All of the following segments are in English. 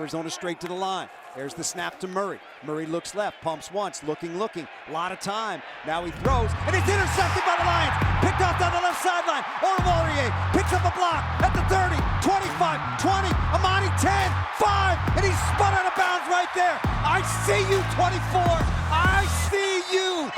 Arizona straight to the line. There's the snap to Murray. Murray looks left, pumps once, looking. A lot of time. Now he throws, and it's intercepted by the Lions. Picked off down the left sideline. Oruwariye picks up a block at the 30, 25, 20, Amani 10, 5, and he's spun out of bounds right there. I see you, 24. I see you.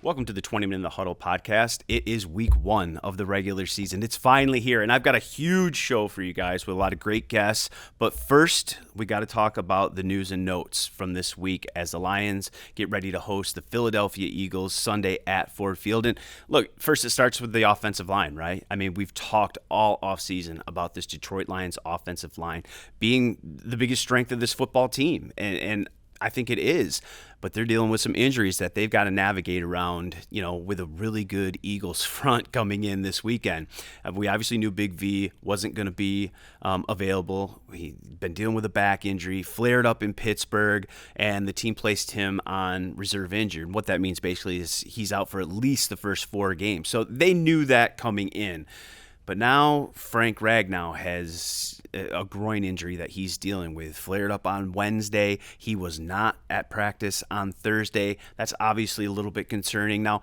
Welcome to the 20 Minute in the Huddle podcast. It is week 1 of the regular season. It's finally here, and I've got a huge show for you guys with a lot of great guests. But first, we got to talk about the news and notes from this week as the Lions get ready to host the Philadelphia Eagles Sunday at Ford Field. And look, first it starts with the offensive line, right? I mean, we've talked all offseason about this Detroit Lions offensive line being the biggest strength of this football team, and I think it is, but they're dealing with some injuries that they've got to navigate around, with a really good Eagles front coming in this weekend. We obviously knew Big V wasn't going to be available. He'd been dealing with a back injury, flared up in Pittsburgh, and the team placed him on reserve injured. What that means basically is he's out for at least the first 4 games. So they knew that coming in. But now Frank Ragnow has a groin injury that he's dealing with. Flared up on Wednesday. He was not at practice on Thursday. That's obviously a little bit concerning. Now,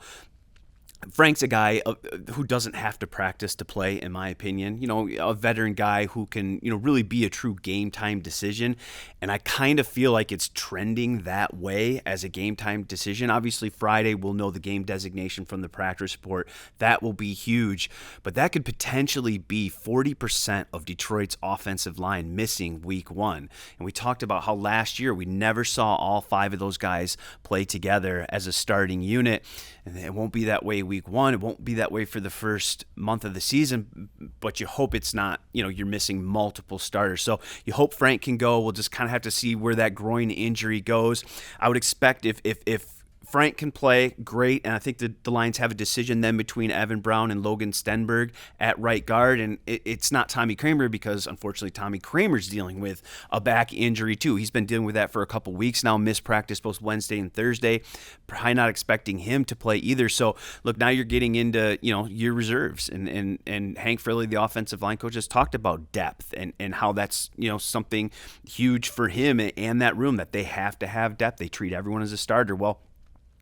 Frank's a guy who doesn't have to practice to play, in my opinion. A veteran guy who can, really be a true game time decision. And I kind of feel like it's trending that way as a game time decision. Obviously, Friday we'll know the game designation from the practice report. That will be huge. But that could potentially be 40% of Detroit's offensive line missing week 1. And we talked about how last year we never saw all 5 of those guys play together as a starting unit. And it won't be that way week 1. It won't be that way for the first month of the season, but you hope it's not, you're missing multiple starters. So you hope Frank can go. We'll just kind of have to see where that groin injury goes. I would expect if Frank can play, great, and I think the Lions have a decision then between Evan Brown and Logan Stenberg at right guard, and it's not Tommy Kramer because, unfortunately, Tommy Kramer's dealing with a back injury too. He's been dealing with that for a couple weeks now, missed practice both Wednesday and Thursday. Probably not expecting him to play either. So, look, now you're getting into, your reserves, and Hank Fraley, the offensive line coach, has talked about depth and how that's, something huge for him and that room, that they have to have depth. They treat everyone as a starter. Well,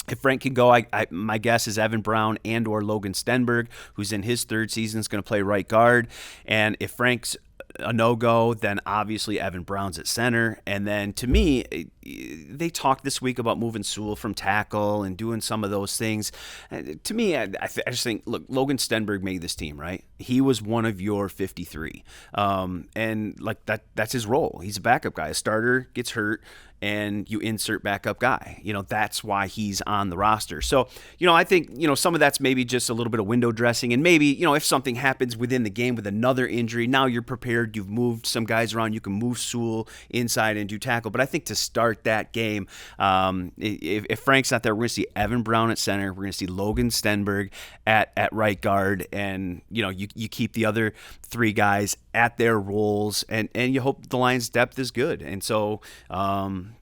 if Frank can go, my guess is Evan Brown and or Logan Stenberg, who's in his 3rd season, is going to play right guard. And if Frank's a no-go, then obviously Evan Brown's at center. And then to me, they talked this week about moving Sewell from tackle and doing some of those things. To me, I just think, look, Logan Stenberg made this team, right? He was one of your 53. And like that's his role. He's a backup guy. A starter gets hurt, and you insert backup guy. That's why he's on the roster. So, I think, some of that's maybe just a little bit of window dressing. And maybe, if something happens within the game with another injury, now you're prepared. You've moved some guys around. You can move Sewell inside and do tackle. But I think to start that game, if Frank's not there, we're going to see Evan Brown at center. We're going to see Logan Stenberg at right guard. And, you keep the other 3 guys at their roles. And you hope the Lions' depth is good. And so,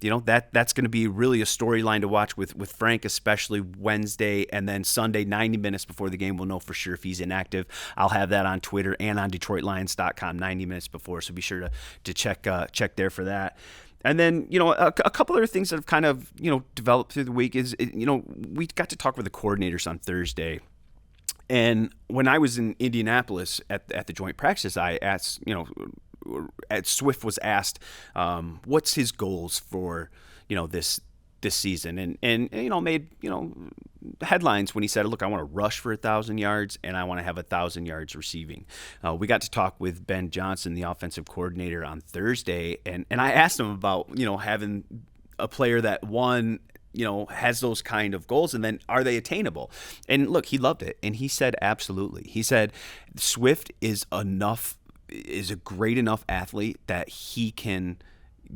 that's going to be really a storyline to watch with Frank, especially Wednesday and then Sunday, 90 minutes before the game. We'll know for sure if he's inactive. I'll have that on Twitter and on DetroitLions.com 90 minutes before, so be sure to check there for that. And then, a couple other things that have kind of, developed through the week is, we got to talk with the coordinators on Thursday. And when I was in Indianapolis at the joint practice, I asked, Swift was asked, what's his goals for, this season, and made, headlines when he said, look, I want to rush for 1,000 yards and I want to have 1,000 yards receiving. We got to talk with Ben Johnson, the offensive coordinator, on Thursday, and I asked him about, having a player that has those kind of goals, and then are they attainable? And look, he loved it, and he said absolutely. He said Swift is a great enough athlete that he can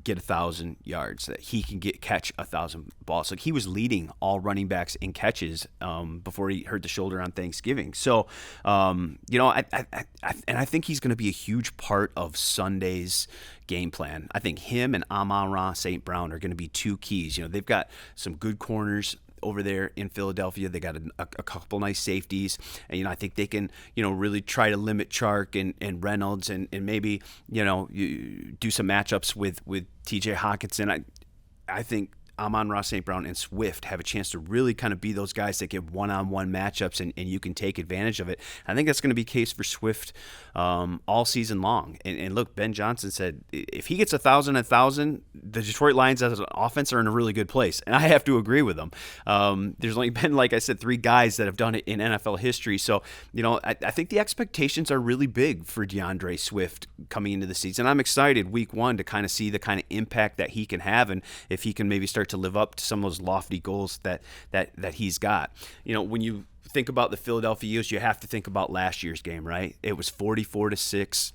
get 1,000 yards, that he can catch 1,000 balls. Like, he was leading all running backs in catches before he hurt the shoulder on Thanksgiving. So, I think he's going to be a huge part of Sunday's game plan. I think him and Amon-Ra St. Brown are going to be 2 keys. They've got some good corners over there in Philadelphia. They got a couple nice safeties, and I think they can really try to limit Chark and Reynolds, and maybe you do some matchups with T.J. Hockenson. I think Amon-Ra St. Brown and Swift have a chance to really kind of be those guys that get one-on-one matchups, and you can take advantage of it. I think that's going to be the case for Swift all season long. And look, Ben Johnson said if he gets 1,000, the Detroit Lions as an offense are in a really good place. And I have to agree with them. There's only been, like I said, 3 guys that have done it in NFL history. So, I think the expectations are really big for DeAndre Swift coming into the season. I'm excited week 1 to kind of see the kind of impact that he can have, and if he can maybe start to live up to some of those lofty goals that he's got. When you think about the Philadelphia Eagles, you have to think about last year's game, right? It was 44-6.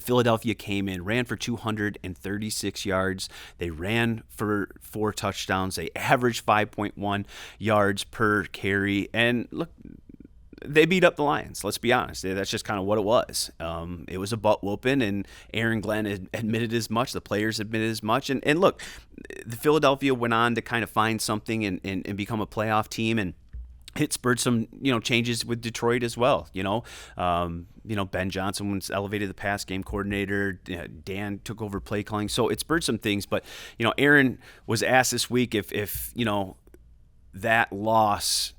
Philadelphia came in, ran for 236 yards. They ran for 4 touchdowns. They averaged 5.1 yards per carry. And look, they beat up the Lions. Let's be honest. That's just kind of what it was. It was a butt whooping, and Aaron Glenn admitted as much. The players admitted as much. And look, the Philadelphia went on to kind of find something and become a playoff team, and it spurred some changes with Detroit as well. Ben Johnson was elevated the pass game coordinator. Dan took over play calling, so it spurred some things. But Aaron was asked this week if that loss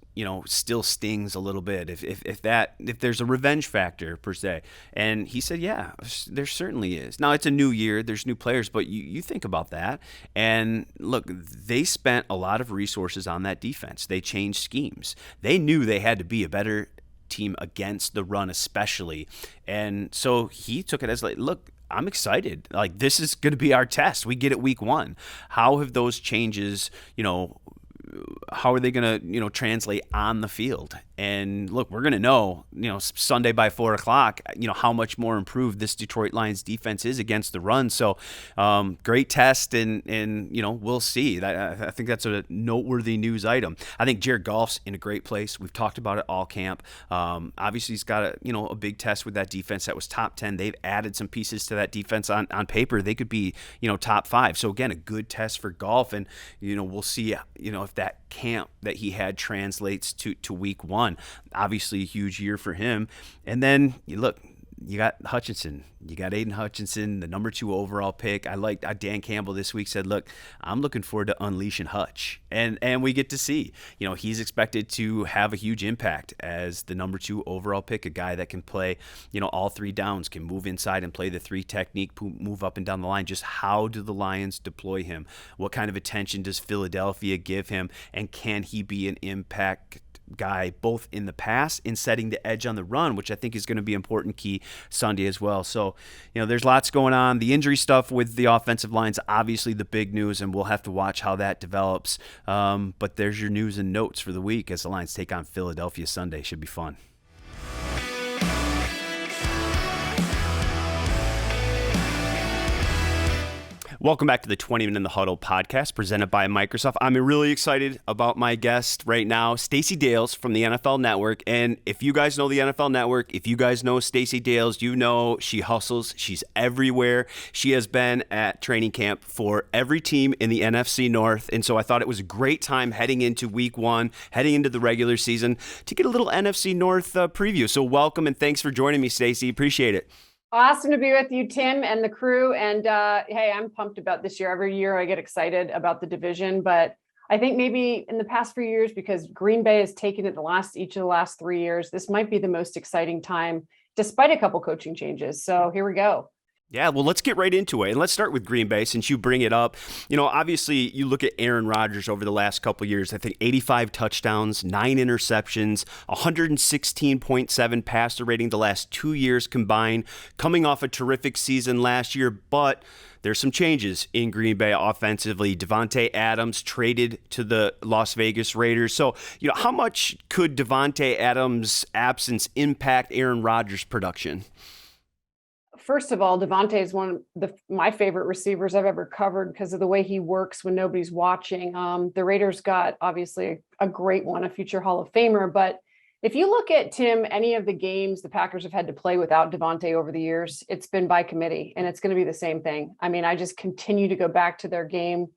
still stings a little bit, if there's a revenge factor per se. And he said, yeah, there certainly is. Now it's a new year, there's new players, but you think about that. And look, they spent a lot of resources on that defense. They changed schemes. They knew they had to be a better team against the run, especially. And so he took it as like, look, I'm excited. Like, this is going to be our test. We get it week 1. How have those changes, how are they going to, translate on the field? And look, we're going to know, Sunday by 4:00, how much more improved this Detroit Lions defense is against the run. So great test, and we'll see. I think that's a noteworthy news item. I think Jared Goff's in a great place. We've talked about it all camp. Obviously, he's got a big test with that defense that was top 10. They've added some pieces to that defense on paper. They could be, top 5. So again, a good test for Goff, and we'll see, if that camp that he had translates to week 1. Obviously a huge year for him. And then you got Hutchinson. You got Aiden Hutchinson, the number 2 overall pick. I like Dan Campbell this week said, look, I'm looking forward to unleashing Hutch. And we get to see, he's expected to have a huge impact as the number 2 overall pick, a guy that can play, all 3 downs, can move inside and play the 3 technique, move up and down the line. Just how do the Lions deploy him? What kind of attention does Philadelphia give him? And can he be an impact guy both in the pass and setting the edge on the run, which I think is going to be important key Sunday as well. So, there's lots going on. The injury stuff with the offensive line's obviously the big news, and we'll have to watch how that develops. But there's your news and notes for the week as the Lions take on Philadelphia Sunday. Should be fun. Welcome back to the 20-Minute in the Huddle podcast presented by Microsoft. I'm really excited about my guest right now, Stacey Dales from the NFL Network. And if you guys know the NFL Network, if you guys know Stacey Dales, she hustles. She's everywhere. She has been at training camp for every team in the NFC North. And so I thought it was a great time heading into week 1, heading into the regular season to get a little NFC North preview. So welcome and thanks for joining me, Stacey. Appreciate it. Awesome to be with you, Tim, and the crew. And hey, I'm pumped about this year. Every year I get excited about the division, but I think maybe in the past few years, because Green Bay has taken it each of the last 3 years, this might be the most exciting time, despite a couple coaching changes. So here we go. Yeah, well, let's get right into it. And let's start with Green Bay since you bring it up. Obviously, you look at Aaron Rodgers over the last couple of years, I think 85 touchdowns, 9 interceptions, 116.7 passer rating the last 2 years combined, coming off a terrific season last year. But there's some changes in Green Bay offensively. DeVonta Adams traded to the Las Vegas Raiders. So, how much could DeVonta Adams' absence impact Aaron Rodgers' production? First of all, DeVonta is one of my favorite receivers I've ever covered because of the way he works when nobody's watching. The Raiders got obviously a great one, a future Hall of Famer. But if you look at, Tim, any of the games the Packers have had to play without DeVonta over the years, it's been by committee, and it's going to be the same thing. I mean, I just continue to go back to their game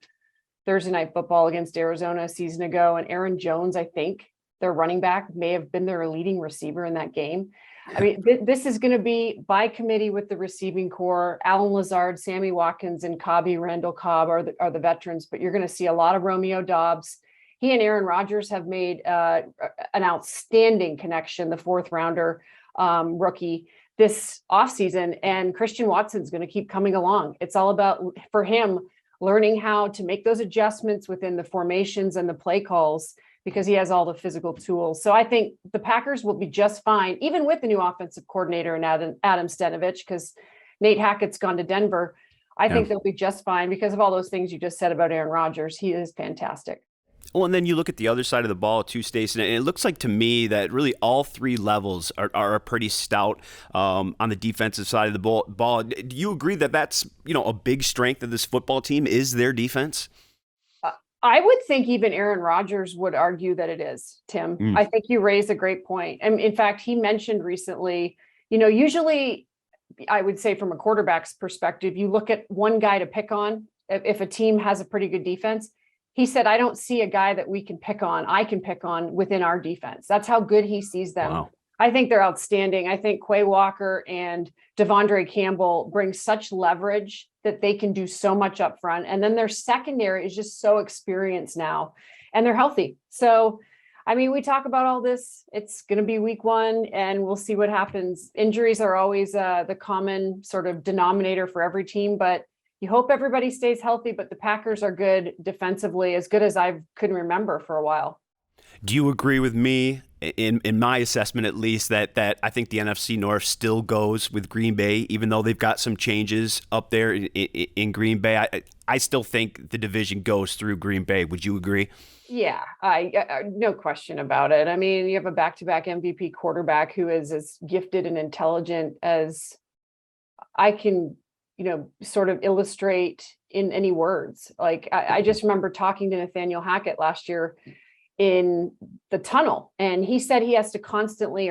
Thursday Night Football against Arizona a season ago. And Aaron Jones, I think their running back, may have been their leading receiver in that game. I mean, this is going to be by committee with the receiving core. Alan Lazard, Sammy Watkins, and Randall Cobb are the veterans, but you're going to see a lot of Romeo Doubs. He and Aaron Rodgers have made an outstanding connection, the 4th rounder rookie this offseason, and Christian Watson's going to keep coming along. It's all about, for him, learning how to make those adjustments within the formations and the play calls, because he has all the physical tools. So I think the Packers will be just fine, even with the new offensive coordinator and Adam Stenavich, because Nate Hackett's gone to Denver. I think they'll be just fine because of all those things you just said about Aaron Rodgers. He is fantastic. Well, and then you look at the other side of the ball too, Stacey, and it looks like to me that really all 3 levels are pretty stout on the defensive side of the ball. Do you agree that that's, a big strength of this football team is their defense? I would think even Aaron Rodgers would argue that it is, Tim. I think you raised a great point. And in fact, he mentioned recently, usually I would say from a quarterback's perspective, you look at one guy to pick on. If a team has a pretty good defense, he said, I don't see a guy that I can pick on within our defense. That's how good he sees them. Wow. I think they're outstanding. I think Quay Walker and Devondre Campbell bring such leverage that they can do so much up front. And then their secondary is just so experienced now, and they're healthy. So, I mean, we talk about all this. It's going to be week 1, and we'll see what happens. Injuries are always the common sort of denominator for every team, but you hope everybody stays healthy. But the Packers are good defensively, as good as I could remember for a while. Do you agree with me, in my assessment at least, that I think the NFC North still goes with Green Bay, even though they've got some changes up there in Green Bay? I still think the division goes through Green Bay. Would you agree? Yeah, no question about it. I mean, you have a back-to-back MVP quarterback who is as gifted and intelligent as I can, sort of illustrate in any words. Like, I just remember talking to Nathaniel Hackett last year in the tunnel, and he said he had to constantly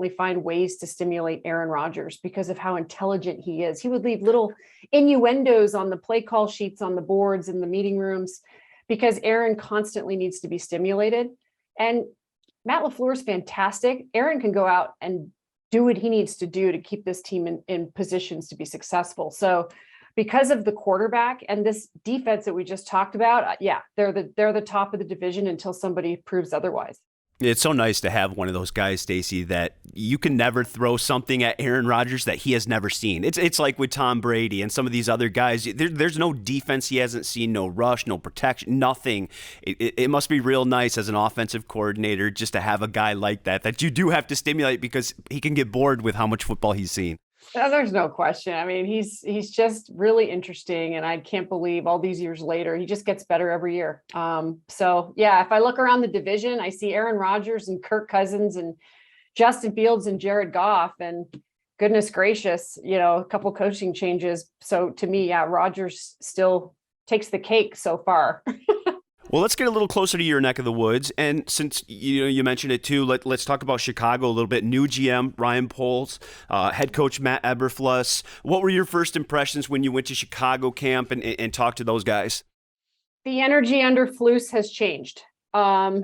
find ways to stimulate Aaron Rodgers because of how intelligent he is. He would leave little innuendos on the play call sheets on the boards in the meeting rooms because Aaron constantly needs to be stimulated. And Matt LaFleur is fantastic. Aaron can go out and do what he needs to do to keep this team in positions to be successful. So because of the quarterback and this defense that we just talked about, they're the top of the division until somebody proves otherwise. It's so nice to have one of those guys, Stacey, that you can never throw something at Aaron Rodgers that he has never seen. It's like with Tom Brady and some of these other guys. There's no defense he hasn't seen, no rush, no protection, nothing. It must be real nice as an offensive coordinator just to have a guy like that you do have to stimulate because he can get bored with how much football he's seen. There's no question. I mean, he's just really interesting, and I can't believe all these years later, he just gets better every year. So yeah, if I look around the division, I see Aaron Rodgers and Kirk Cousins and Justin Fields and Jared Goff, and goodness gracious, a couple coaching changes. So to me, Rodgers still takes the cake so far. Well, let's get a little closer to your neck of the woods. And since you mentioned it too, let's talk about Chicago a little bit. New GM, Ryan Poles, head coach Matt Eberflus. What were your first impressions when you went to Chicago camp and talked to those guys? The energy under Flus has changed. There's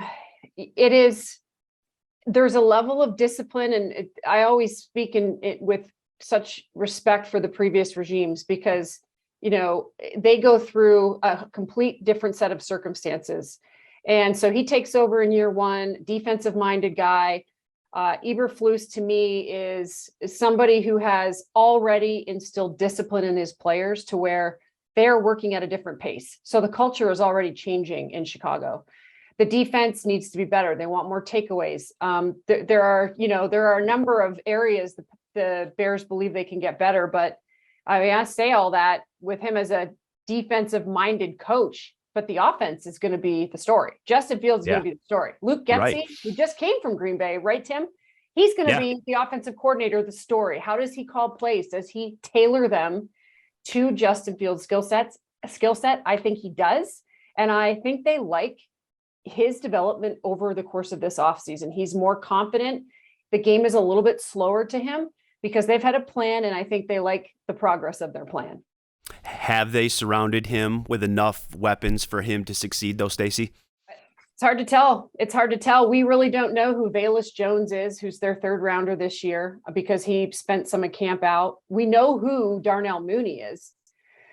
a level of discipline, and I always speak with such respect for the previous regimes because they go through a complete different set of circumstances. And so he takes over in year 1, defensive minded guy. Eberflus to me is somebody who has already instilled discipline in his players to where they're working at a different pace. So the culture is already changing in Chicago. The defense needs to be better. They want more takeaways. There are a number of areas the Bears believe they can get better, but I say all that with him as a defensive-minded coach, but the offense is going to be the story. Justin Fields is going to be the story. Luke Getsy, who just came from Green Bay, right, Tim? He's going to be the offensive coordinator, the story. How does he call plays? Does he tailor them to Justin Fields' skill set? I think he does. And I think they like his development over the course of this offseason. He's more confident. The game is a little bit slower to him, because they've had a plan, and I think they like the progress of their plan. Have they surrounded him with enough weapons for him to succeed, though, Stacey? It's hard to tell. It's hard to tell. We really don't know who Velus Jones is, who's their third rounder this year, because he spent some of camp out. We know who Darnell Mooney is.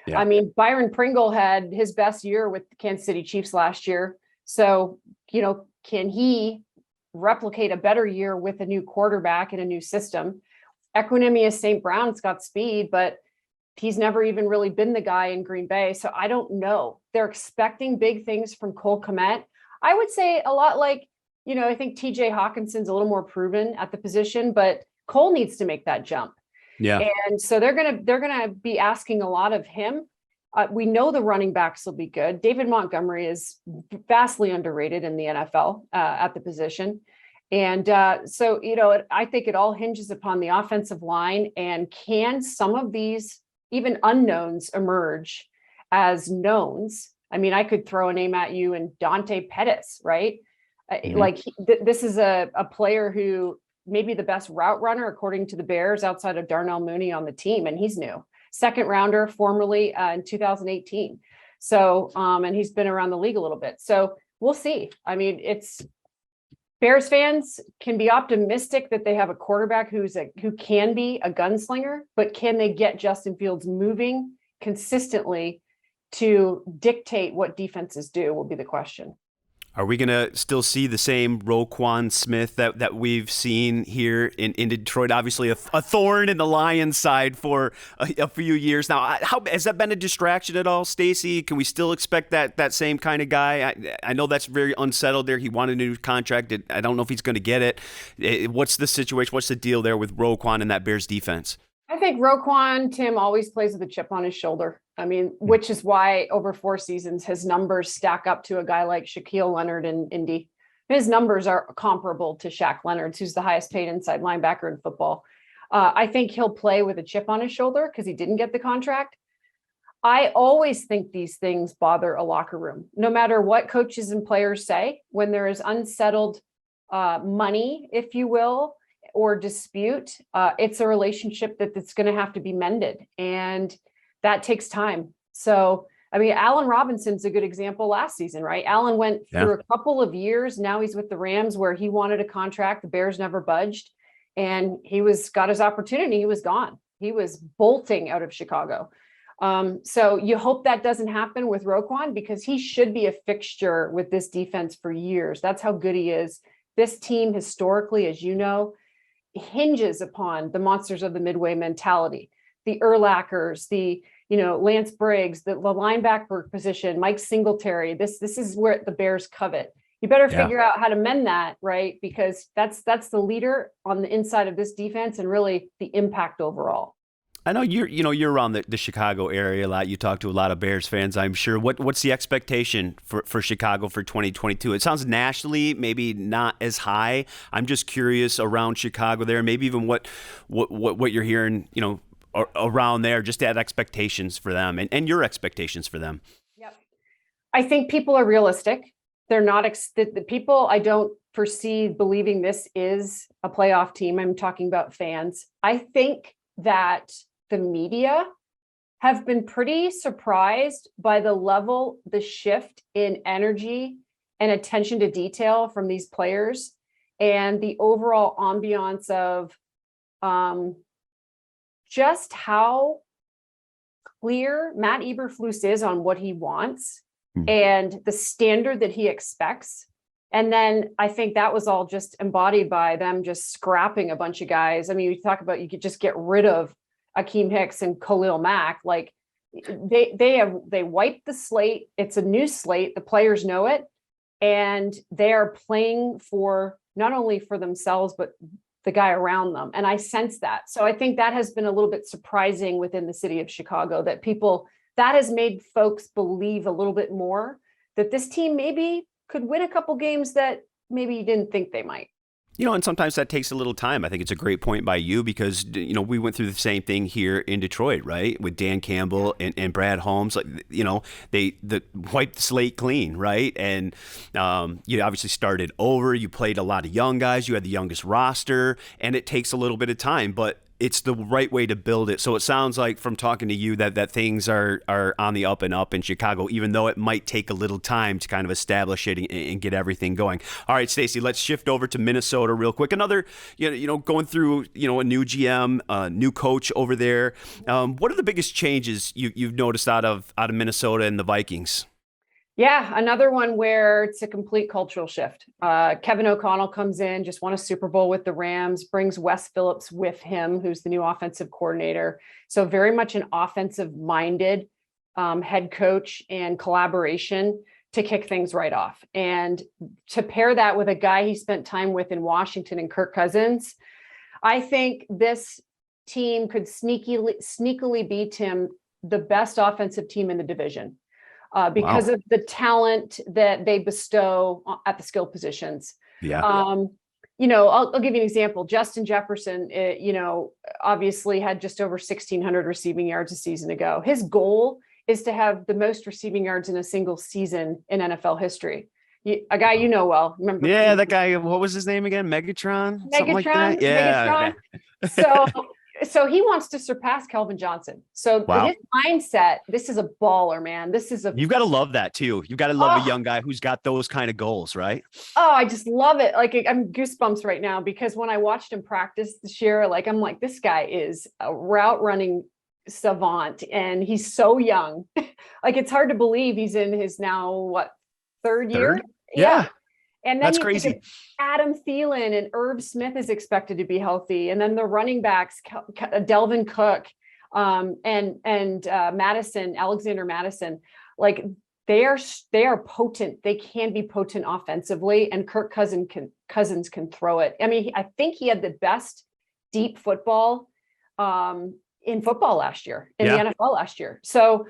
Yeah. I mean, Byron Pringle had his best year with the Kansas City Chiefs last year. So, can he replicate a better year with a new quarterback and a new system? Equinemius St. Brown's got speed, but he's never even really been the guy in Green Bay. So I don't know. They're expecting big things from Cole Kmet. I would say a lot like, I think TJ Hawkinson's a little more proven at the position, but Cole needs to make that jump. Yeah. And so they're going to be asking a lot of him. We know the running backs will be good. David Montgomery is vastly underrated in the NFL at the position. And so, I think it all hinges upon the offensive line, and can some of these even unknowns emerge as knowns? I mean, I could throw a name at you and Dante Pettis, right? Mm-hmm. This is a player who may be the best route runner, according to the Bears, outside of Darnell Mooney on the team. And he's new. Second rounder formerly in 2018. So, and he's been around the league a little bit. So we'll see. I mean, Bears fans can be optimistic that they have a quarterback who can be a gunslinger, but can they get Justin Fields moving consistently to dictate what defenses do will be the question. Are we going to still see the same Roquan Smith that we've seen here in Detroit? Obviously, a thorn in the Lions' side for a few years now. How has that been a distraction at all, Stacey? Can we still expect that same kind of guy? I know that's very unsettled there. He wanted a new contract. I don't know if he's going to get it. What's the situation? What's the deal there with Roquan and that Bears defense? I think Roquan, Tim, always plays with a chip on his shoulder. I mean, which is why over 4 seasons, his numbers stack up to a guy like Shaquille Leonard in Indy. His numbers are comparable to Shaq Leonard's, who's the highest paid inside linebacker in football. I think he'll play with a chip on his shoulder because he didn't get the contract. I always think these things bother a locker room, no matter what coaches and players say. When there is unsettled money, if you will, or dispute, it's a relationship that's going to have to be mended, and that takes time. So, I mean, Allen Robinson's a good example last season, right? Allen went through a couple of years. Now he's with the Rams, where he wanted a contract. The Bears never budged, and got his opportunity. He was gone. He was bolting out of Chicago. So you hope that doesn't happen with Roquan, because he should be a fixture with this defense for years. That's how good he is. This team historically, as you know, hinges upon the monsters of the Midway mentality, the Urlachers, the Lance Briggs, the linebacker position, Mike Singletary. This is where the Bears covet. You better figure out how to mend that, right? Because that's the leader on the inside of this defense, and really the impact overall. I know you're around the Chicago area a lot. You talk to a lot of Bears fans, I'm sure. What's the expectation for Chicago for 2022? It sounds nationally maybe not as high. I'm just curious around Chicago there, maybe even what you're hearing, around there, just at expectations for them and your expectations for them. Yep. I think people are realistic. They're not the people I don't foresee believing this is a playoff team. I'm talking about fans. I think that the media have been pretty surprised by the shift in energy and attention to detail from these players, and the overall ambiance of just how clear Matt Eberflus is on what he wants and the standard that he expects. And then I think that was all just embodied by them just scrapping a bunch of guys. I mean, you talk about, you could just get rid of Akeem Hicks and Khalil Mack. Like they wiped the slate. It's a new slate. The players know it. And they are playing for not only for themselves, but the guy around them. And I sense that. So I think that has been a little bit surprising within the city of Chicago, that has made folks believe a little bit more that this team maybe could win a couple games that maybe you didn't think they might. And sometimes that takes a little time. I think it's a great point by you, because, we went through the same thing here in Detroit, right? With Dan Campbell and Brad Holmes. Like, they wiped the slate clean, right? And you obviously started over. You played a lot of young guys. You had the youngest roster, and it takes a little bit of time. But it's the right way to build it. So it sounds like from talking to you that things are on the up and up in Chicago, even though it might take a little time to kind of establish it and get everything going. All right, Stacey, let's shift over to Minnesota real quick. Another, going through, a new GM, new coach over there. What are the biggest changes you've noticed out of Minnesota and the Vikings? Yeah, another one where it's a complete cultural shift. Kevin O'Connell comes in, just won a Super Bowl with the Rams, brings Wes Phillips with him, who's the new offensive coordinator. So very much an offensive-minded head coach and collaboration to kick things right off. And to pair that with a guy he spent time with in Washington and Kirk Cousins, I think this team could sneakily beat him, the best offensive team in the division. Because of the talent that they bestow at the skill positions. Yeah. I'll give you an example. Justin Jefferson, obviously had just over 1,600 receiving yards a season ago. His goal is to have the most receiving yards in a single season in NFL history. A guy well. Remember? Yeah, that guy. What was his name again? Megatron? Something like that? Yeah. Megatron. So he wants to surpass Kelvin Johnson. So his mindset, this is a baller, man. You've got to love that too. You've got to love a young guy who's got those kind of goals, right? Oh, I just love it. Like I'm goosebumps right now because when I watched him practice this year, I'm like, this guy is a route running savant and he's so young. It's hard to believe he's in his now, third year? Yeah. And then that's crazy. Adam Thielen and Irv Smith is expected to be healthy. And then the running backs, Delvin Cook and Alexander Madison, they are potent. They can be potent offensively, and Kirk Cousins can throw it. I mean, I think he had the best deep football in football last year, in the NFL last year. So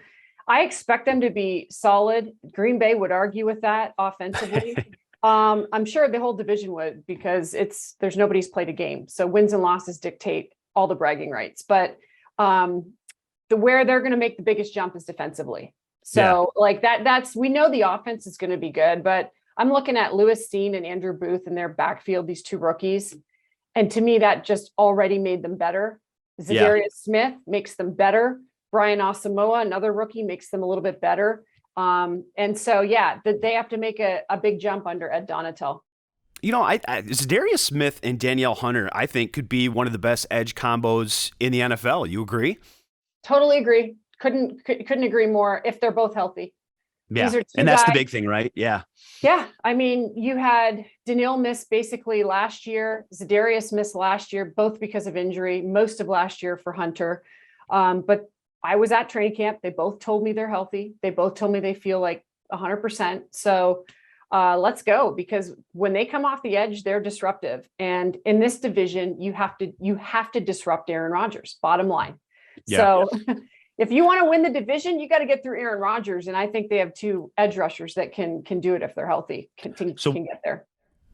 I expect them to be solid. Green Bay would argue with that offensively. I'm sure the whole division would, because there's nobody's played a game. So wins and losses dictate all the bragging rights, but where they're going to make the biggest jump is defensively. So we know the offense is going to be good, but I'm looking at Lewis Steen and Andrew Booth in their backfield, these two rookies. And to me, that just already made them better. Zadarius Smith makes them better. Brian Asamoah, another rookie, makes them a little bit better. And so, they have to make a big jump under Ed Donatel. Zadarius Smith and Danielle Hunter, I think, could be one of the best edge combos in the NFL. You agree? Totally agree. Couldn't agree more if they're both healthy. Yeah, and that's the big thing, right? Yeah. Yeah, I mean, you had Danielle miss basically last year, Zadarius missed last year, both because of injury, most of last year for Hunter. But I was at training camp. They both told me they're healthy. They both told me they feel like 100%. So let's go, because when they come off the edge, they're disruptive. And in this division, you have to disrupt Aaron Rodgers, bottom line. Yeah. So if you want to win the division, you got to get through Aaron Rodgers. And I think they have two edge rushers that can do it if they're healthy, can get there.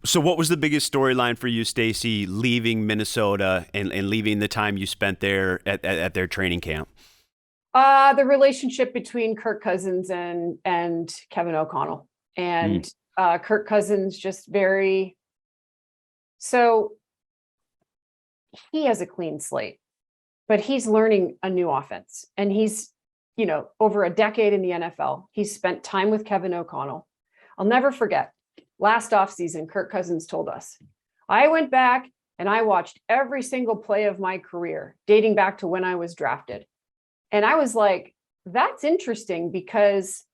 So what was the biggest storyline for you, Stacey, leaving Minnesota and leaving the time you spent there at their training camp? The relationship between Kirk Cousins and Kevin O'Connell, and Kirk Cousins just so he has a clean slate, but he's learning a new offense, and he's, over a decade in the NFL. He's spent time with Kevin O'Connell. I'll never forget last offseason, Kirk Cousins told us, I went back and I watched every single play of my career dating back to when I was drafted. And I was like, that's interesting, because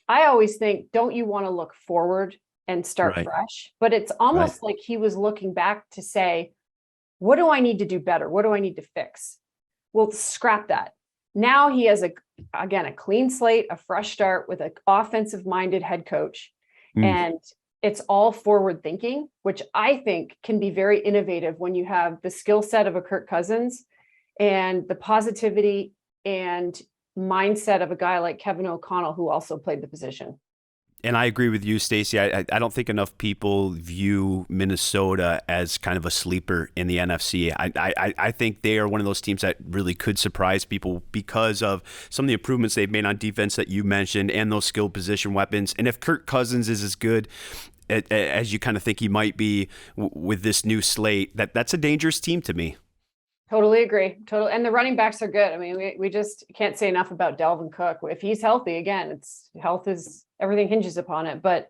I always think, don't you want to look forward and start fresh? But it's almost like he was looking back to say, what do I need to do better? What do I need to fix? Well, scrap that. Now he has a clean slate, a fresh start with an offensive-minded head coach. And it's all forward thinking, which I think can be very innovative when you have the skill set of a Kirk Cousins and the positivity and mindset of a guy like Kevin O'Connell, who also played the position. And I agree with you, Stacey. I don't think enough people view Minnesota as kind of a sleeper in the NFC. I think they are one of those teams that really could surprise people because of some of the improvements they've made on defense that you mentioned and those skill position weapons. And if Kirk Cousins is as good as you kind of think he might be with this new slate, that's a dangerous team to me. Totally agree. Totally. And the running backs are good. I mean, we just can't say enough about Dalvin Cook. If he's healthy, again, health is everything hinges upon it. But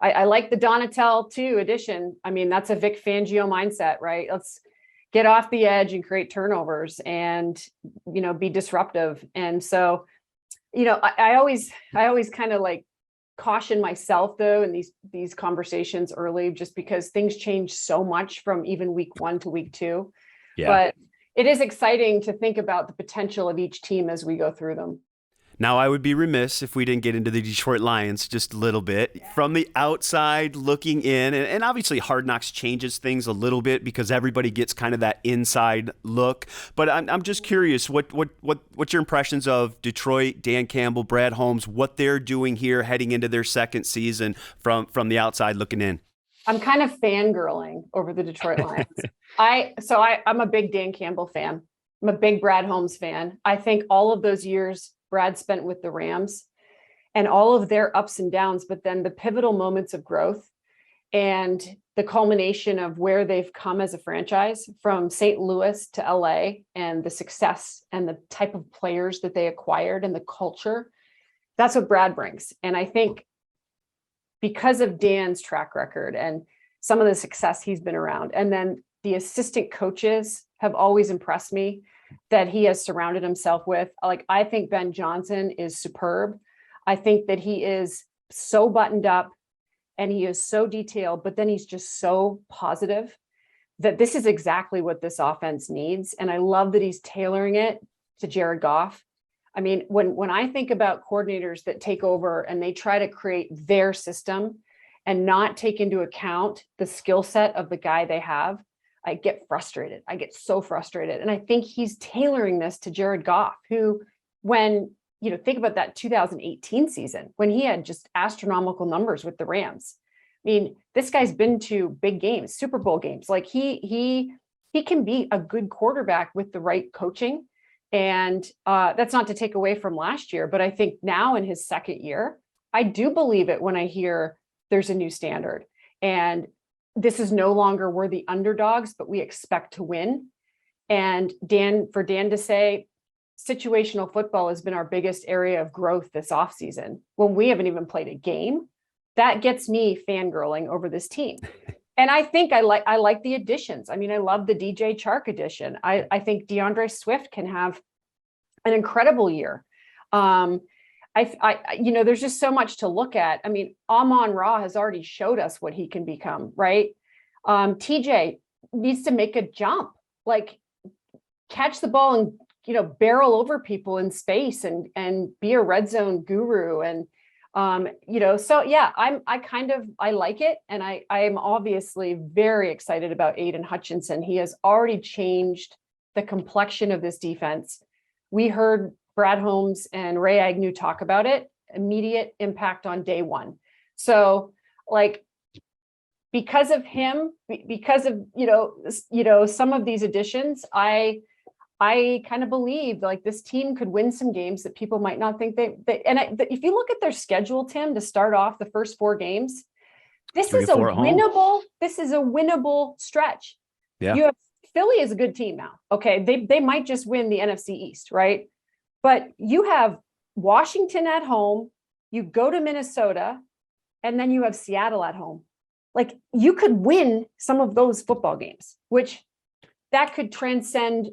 I like the Donatel too addition. I mean, that's a Vic Fangio mindset, right? Let's get off the edge and create turnovers and, be disruptive. And so, I always kind of like caution myself though in these conversations early, just because things change so much from even week 1 to week 2. Yeah. But it is exciting to think about the potential of each team as we go through them. Now, I would be remiss if we didn't get into the Detroit Lions just a little bit. Yeah. From the outside looking in, and obviously Hard Knocks changes things a little bit because everybody gets kind of that inside look. But I'm just curious, what's your impressions of Detroit, Dan Campbell, Brad Holmes, what they're doing here heading into their second season from the outside looking in? I'm kind of fangirling over the Detroit Lions. I'm a big Dan Campbell fan. I'm a big Brad Holmes fan. I think all of those years Brad spent with the Rams and all of their ups and downs, but then the pivotal moments of growth and the culmination of where they've come as a franchise from St. Louis to LA and the success and the type of players that they acquired and the culture, that's what Brad brings. And I think because of Dan's track record and some of the success he's been around, and then the assistant coaches have always impressed me that he has surrounded himself with. Like, I think Ben Johnson is superb. I think that he is so buttoned up and he is so detailed, but then he's just so positive that this is exactly what this offense needs. And I love that he's tailoring it to Jared Goff. I mean, when I think about coordinators that take over and they try to create their system and not take into account the skill set of the guy they have, I get frustrated. I get so frustrated. And I think he's tailoring this to Jared Goff, who, when, think about that 2018 season, when he had just astronomical numbers with the Rams. I mean, this guy's been to big games, Super Bowl games. Like he can be a good quarterback with the right coaching. And that's not to take away from last year, but I think now in his second year, I do believe it when I hear there's a new standard. And this is no longer we're the underdogs, but we expect to win. And for Dan to say situational football has been our biggest area of growth this offseason when we haven't even played a game, that gets me fangirling over this team. And I think I like the additions. I mean, I love the DJ Chark addition. I think DeAndre Swift can have an incredible year. There's just so much to look at. I mean, Amon-Ra has already showed us what he can become, right? TJ needs to make a jump, like catch the ball and, barrel over people in space and be a red zone guru. And, so yeah, I like it. And I am obviously very excited about Aiden Hutchinson. He has already changed the complexion of this defense. We heard Brad Holmes and Ray Agnew talk about it, immediate impact on day one. So because of him, because of, some of these additions, I kind of believe like this team could win some games that people might not think if you look at their schedule, Tim, to start off the first 4 games, this is a winnable stretch. Yeah. You have Philly is a good team now. Okay. They might just win the NFC East, right? But you have Washington at home, you go to Minnesota, and then you have Seattle at home. Like, you could win some of those football games, which that could transcend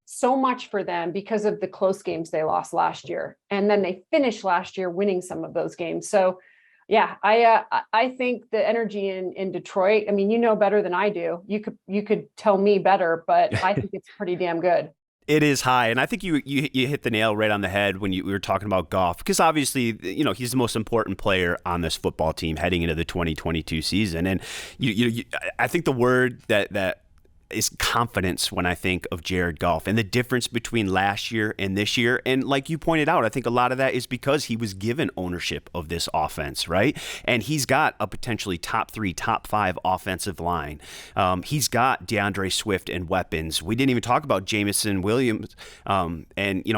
so much for them because of the close games they lost last year. And then they finished last year winning some of those games. So yeah, I think the energy in Detroit, I mean, better than I do. You could tell me better, but I think it's pretty damn good. It is high, and I think you hit the nail right on the head when we were talking about Goff, because obviously, he's the most important player on this football team heading into the 2022 season. And I think the word that is confidence when I think of Jared Goff and the difference between last year and this year. And like you pointed out, I think a lot of that is because he was given ownership of this offense, right? And he's got a potentially top 3, top 5 offensive line. He's got DeAndre Swift and weapons. We didn't even talk about Jamison Williams. And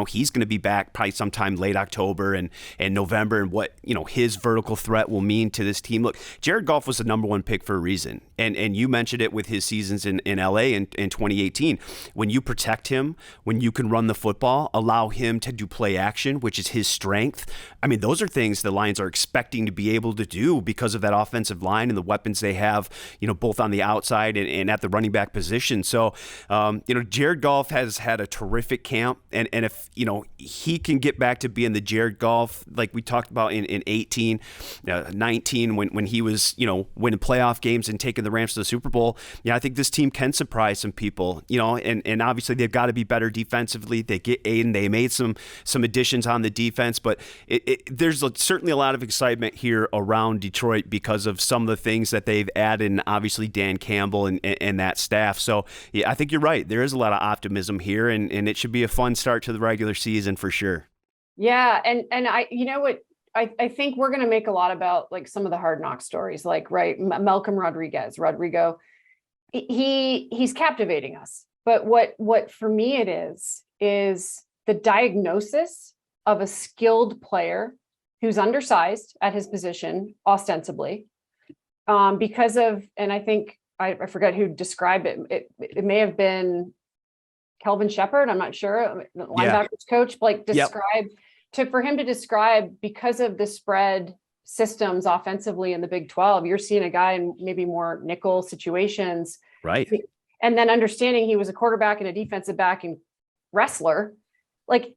he's going to be back probably sometime late October and November, and what, his vertical threat will mean to this team. Look, Jared Goff was the number 1 pick for a reason. And you mentioned it with his seasons in LA in 2018. When you protect him, when you can run the football, allow him to do play action, which is his strength. I mean, those are things the Lions are expecting to be able to do because of that offensive line and the weapons they have, both on the outside and at the running back position. So, Jared Goff has had a terrific camp. And if, he can get back to being the Jared Goff, like we talked about in 18, 19, when he was, winning playoff games and taking the Rams to the Super Bowl, I think this team can surprise some people, and obviously they've got to be better defensively. They get Aiden, they made some additions on the defense, but there's certainly a lot of excitement here around Detroit because of some of the things that they've added, and obviously Dan Campbell and that staff. So I think you're right. There is a lot of optimism here, and it should be a fun start to the regular season for sure. Yeah. And I think we're going to make a lot about like some of the Hard Knock stories, like, right. Malcolm Rodrigo, he's captivating us. But what for me it is the diagnosis of a skilled player who's undersized at his position, ostensibly, because of, and I think, I forget who described it. It may have been Kelvin Shepherd. I'm not sure. The linebackers coach, for him to describe, because of the spread systems offensively in the Big 12, you're seeing a guy in maybe more nickel situations. Right. And then understanding he was a quarterback and a defensive back and wrestler, like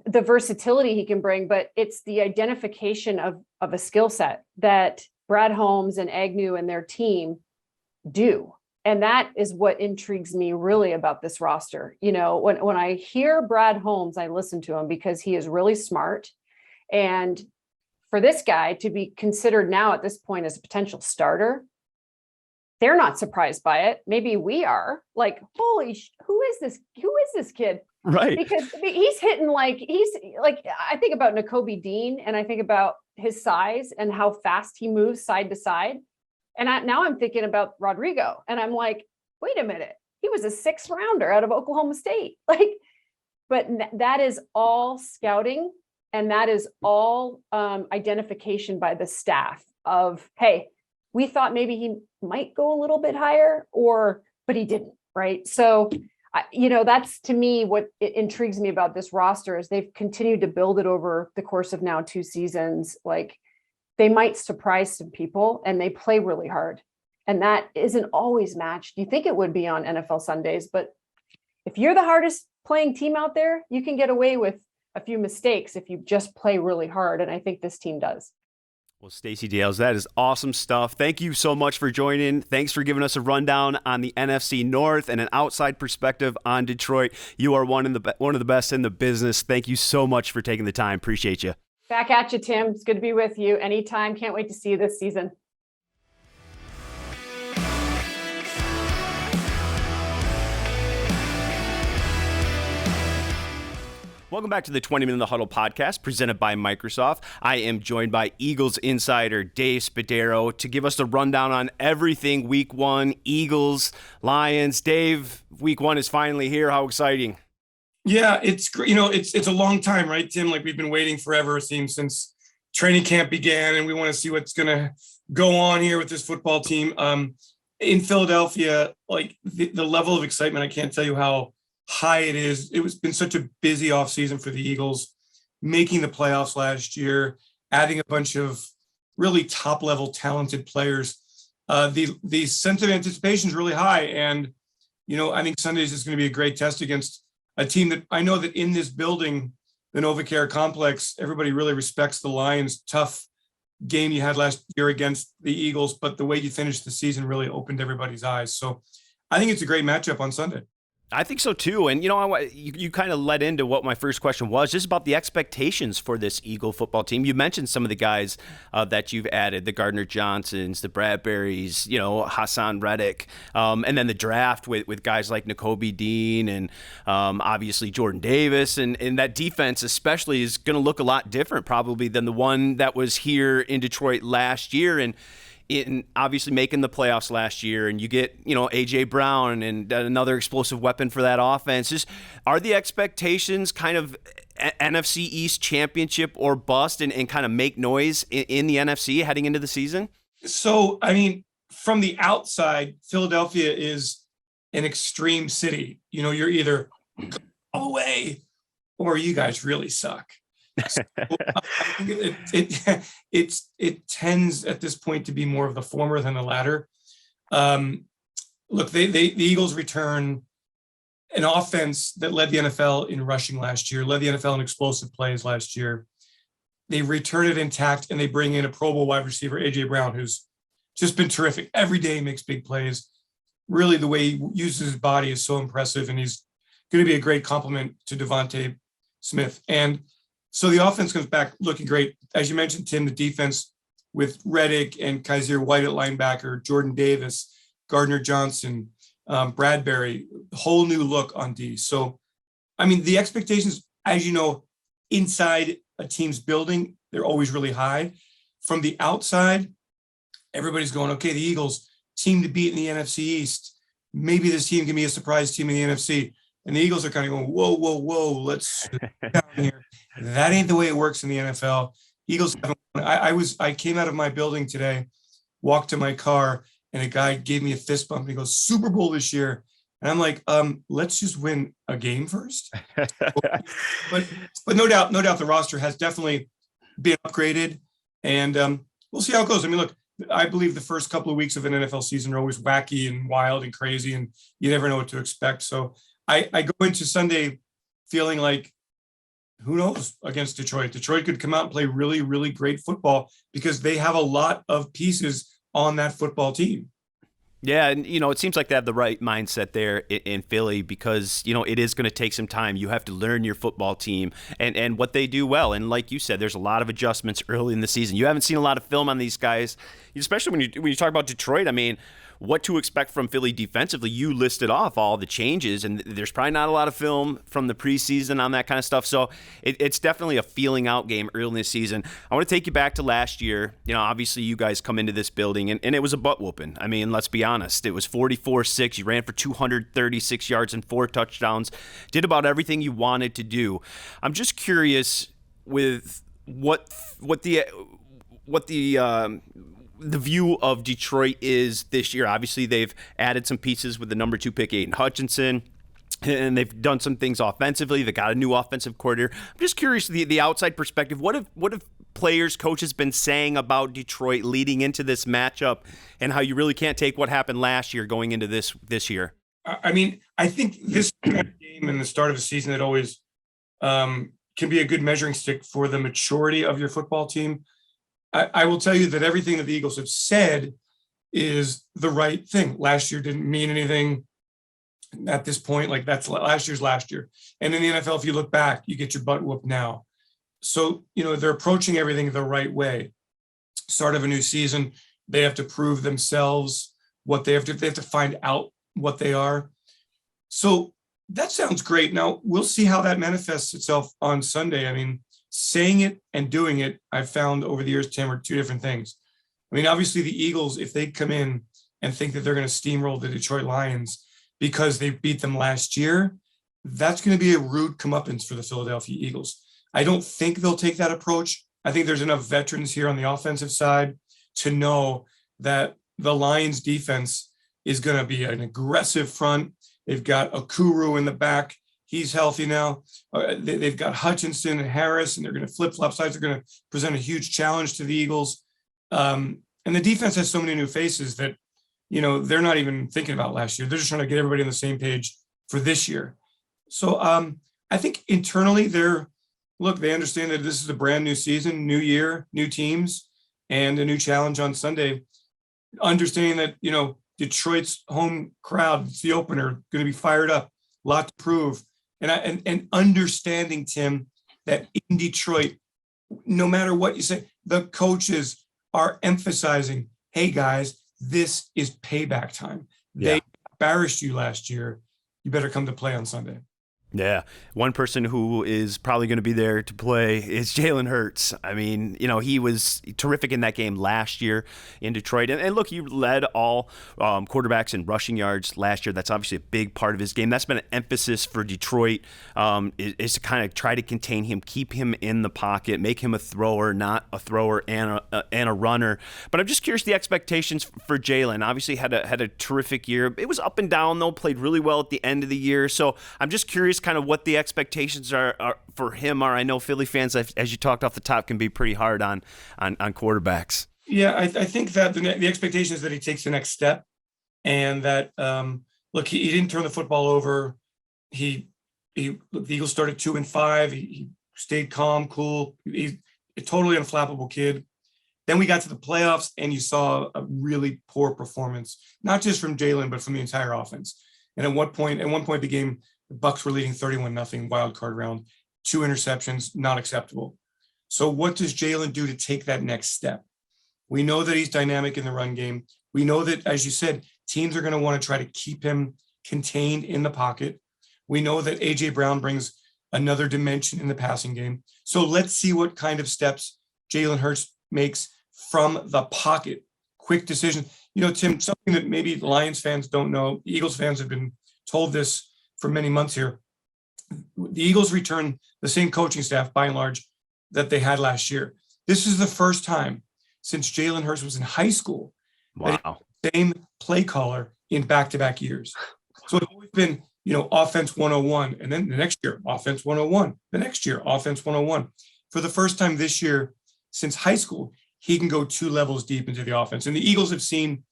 the versatility he can bring, but it's the identification of a skill set that Brad Holmes and Agnew and their team do. And that is what intrigues me really about this roster. When I hear Brad Holmes, I listen to him because he is really smart. And for this guy to be considered now at this point as a potential starter, they're not surprised by it. Maybe we are. Like, who is this kid? Right. Because he's hitting I think about Nakobe Dean, and I think about his size and how fast he moves side to side. And now I'm thinking about Rodrigo, and I'm like, wait a minute, he was a 6th rounder out of Oklahoma State. But that is all scouting, and that is all identification by the staff of, hey, we thought maybe he might go a little bit higher, but he didn't, right? So, that's to me what intrigues me about this roster is they've continued to build it over the course of now 2 seasons. Like, they might surprise some people, and they play really hard. And that isn't always matched. You think it would be on NFL Sundays, but if you're the hardest playing team out there, you can get away with a few mistakes if you just play really hard. And I think this team does. Well, Stacey Dales, that is awesome stuff. Thank you so much for joining. Thanks for giving us a rundown on the NFC North and an outside perspective on Detroit. You are one of the best in the business. Thank you so much for taking the time. Appreciate you. Back at you, Tim. It's good to be with you anytime. Can't wait to see you this season. Welcome back to the 20 Minute Huddle podcast presented by Microsoft. I am joined by Eagles insider Dave Spadaro to give us the rundown on everything Week 1, Eagles, Lions. Dave, Week 1 is finally here. How exciting! Yeah, it's great. It's a long time, right, Tim? Like, we've been waiting forever, it seems, since training camp began, and we want to see what's going to go on here with this football team. In Philadelphia, like the level of excitement, I can't tell you how high it is. It was been such a busy offseason for the Eagles, making the playoffs last year, adding a bunch of really top-level talented players. The sense of anticipation is really high, and I think Sundays is going to be a great test against a team that I know that in this building, the NovaCare complex, everybody really respects the Lions. Tough game you had last year against the Eagles, but the way you finished the season really opened everybody's eyes. So I think it's a great matchup on Sunday. I think so too. And, you kind of led into what my first question was, just about the expectations for this Eagle football team. You mentioned some of the guys that you've added, the Gardner Johnsons, the Bradburys, Hassan Reddick, and then the draft with guys like Nakobe Dean and obviously Jordan Davis. And that defense especially is going to look a lot different probably than the one that was here in Detroit last year. And in obviously making the playoffs last year, and you get, A.J. Brown and another explosive weapon for that offense. Just, are the expectations kind of NFC East championship or bust and kind of make noise in the NFC heading into the season? So, from the outside, Philadelphia is an extreme city. You know, you're either all the way or you guys really suck. So, I think it tends at this point to be more of the former than the latter. Look, the Eagles return an offense that led the NFL in rushing last year, led the NFL in explosive plays last year. They return it intact, and they bring in a Pro Bowl wide receiver, A.J. Brown, who's just been terrific. Every day he makes big plays. Really, the way he uses his body is so impressive, and he's going to be a great complement to DeVonta Smith. And so the offense comes back looking great. As you mentioned, Tim, the defense with Reddick and Kaiser White at linebacker, Jordan Davis, Gardner Johnson, Bradbury, whole new look on D. So, I mean, the expectations, as you know, inside a team's building, they're always really high. From the outside, everybody's going, okay, the Eagles, team to beat in the NFC East. Maybe this team can be a surprise team in the NFC. And the Eagles are kind of going, whoa, let's get down here. That ain't the way it works in the NFL. Eagles haven't won. I came out of my building today, walked to my car, and a guy gave me a fist bump. And he goes, Super Bowl this year. And I'm like, let's just win a game first. but no doubt the roster has definitely been upgraded, and we'll see how it goes. I mean, look, I believe the first couple of weeks of an NFL season are always wacky and wild and crazy, and you never know what to expect. So I go into Sunday feeling like, who knows, against Detroit. Detroit could come out and play really, really great football because they have a lot of pieces on that football team. Yeah, and, you know, it seems like they have the right mindset there in Philly because, you know, it is going to take some time. You have to learn your football team and what they do well. And like you said, there's a lot of adjustments early in the season. You haven't seen a lot of film on these guys, especially when you talk about Detroit. I mean, what to expect from Philly defensively. You listed off all the changes, and there's probably not a lot of film from the preseason on that kind of stuff. So it's definitely a feeling out game early in the season. I want to take you back to last year. You know, obviously you guys come into this building, and it was a butt whooping. I mean, let's be honest. It was 44-6. You ran for 236 yards and 4 touchdowns. Did about everything you wanted to do. I'm just curious with what the view of Detroit is this year. Obviously, they've added some pieces with the number 2 pick, Aiden Hutchinson, and they've done some things offensively. They got a new offensive coordinator. I'm just curious, the outside perspective, what have players, coaches been saying about Detroit leading into this matchup and how you really can't take what happened last year going into this year? I mean, I think this game and the start of the season, it always can be a good measuring stick for the maturity of your football team. I will tell you that everything that the Eagles have said is the right thing. Last year didn't mean anything at this point. Like, that's last year. And in the NFL, if you look back, you get your butt whooped now. So, you know, they're approaching everything the right way. Start of a new season, they have to prove themselves they have to find out what they are. So that sounds great. Now we'll see how that manifests itself on Sunday. I mean, saying it and doing it, I've found over the years, Tim, are two different things. I mean, obviously the Eagles, if they come in and think that they're going to steamroll the Detroit Lions because they beat them last year, that's going to be a rude comeuppance for the Philadelphia Eagles. I don't think they'll take that approach. I think there's enough veterans here on the offensive side to know that the Lions defense is going to be an aggressive front. They've got Okuru in the back. He's healthy now. They've got Hutchinson and Harris, and they're going to flip-flop sides. They're going to present a huge challenge to the Eagles. And the defense has so many new faces that, you know, they're not even thinking about last year. They're just trying to get everybody on the same page for this year. So I think internally they understand that this is a brand new season, new year, new teams, and a new challenge on Sunday. Understanding that, you know, Detroit's home crowd, it's the opener, going to be fired up, a lot to prove. And understanding, Tim, that in Detroit, no matter what you say, the coaches are emphasizing, hey, guys, this is payback time. Yeah. They embarrassed you last year. You better come to play on Sunday. Yeah. One person who is probably going to be there to play is Jalen Hurts. I mean, he was terrific in that game last year in Detroit. And look, he led all quarterbacks in rushing yards last year. That's obviously a big part of his game. That's been an emphasis for Detroit, is to kind of try to contain him, keep him in the pocket, make him a thrower, not a thrower and a runner. But I'm just curious the expectations for Jalen. Obviously had a terrific year. It was up and down, though, played really well at the end of the year. So I'm just curious kind of what the expectations are for him are. I know Philly fans, as you talked off the top, can be pretty hard on quarterbacks. Yeah, I think that the expectation is that he takes the next step, and that look, he didn't turn the football over. The Eagles started 2-5. He stayed calm, cool. He's a totally unflappable kid. Then we got to the playoffs, and you saw a really poor performance, not just from Jalen, but from the entire offense. And at one point of the game, the Bucs were leading 31-0 wild card round, 2 interceptions, not acceptable. So what does Jalen do to take that next step? We know that he's dynamic in the run game. We know that, as you said, teams are going to want to try to keep him contained in the pocket. We know that A.J. Brown brings another dimension in the passing game. So let's see what kind of steps Jalen Hurts makes from the pocket. Quick decision. Tim, something that maybe Lions fans don't know, Eagles fans have been told this for many months here. The Eagles return the same coaching staff, by and large, that they had last year. This is the first time since Jalen Hurts was in high school. Wow. Same play caller in back-to-back years. So it's always been, offense 101, and then the next year, offense 101. The next year, offense 101. For the first time this year since high school, he can go 2 levels deep into the offense. And the Eagles have seen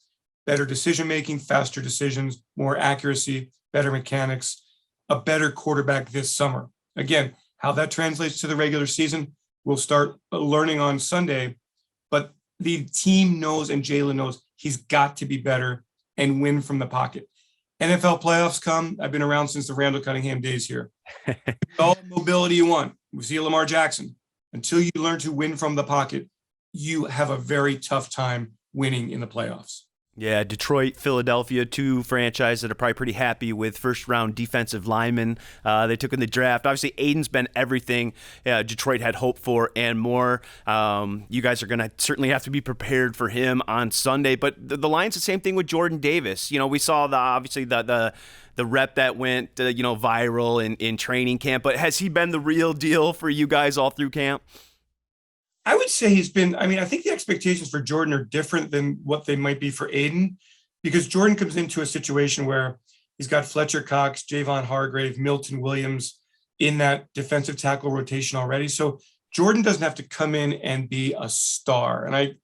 better decision-making, faster decisions, more accuracy, better mechanics, a better quarterback this summer. Again, how that translates to the regular season, we'll start learning on Sunday, but the team knows and Jalen knows he's got to be better and win from the pocket. NFL playoffs come. I've been around since the Randall Cunningham days here. All the mobility you want. We see Lamar Jackson. Until you learn to win from the pocket, you have a very tough time winning in the playoffs. Yeah, Detroit, Philadelphia, 2 franchises that are probably pretty happy with first-round defensive linemen they took in the draft. Obviously, Aiden's been everything Detroit had hoped for and more. You guys are going to certainly have to be prepared for him on Sunday. But the Lions, the same thing with Jordan Davis. We saw the rep that went viral in training camp. But has he been the real deal for you guys all through camp? I would say he's been, I think the expectations for Jordan are different than what they might be for Aiden, because Jordan comes into a situation where he's got Fletcher Cox, Javon Hargrave, Milton Williams in that defensive tackle rotation already. So Jordan doesn't have to come in and be a star. And I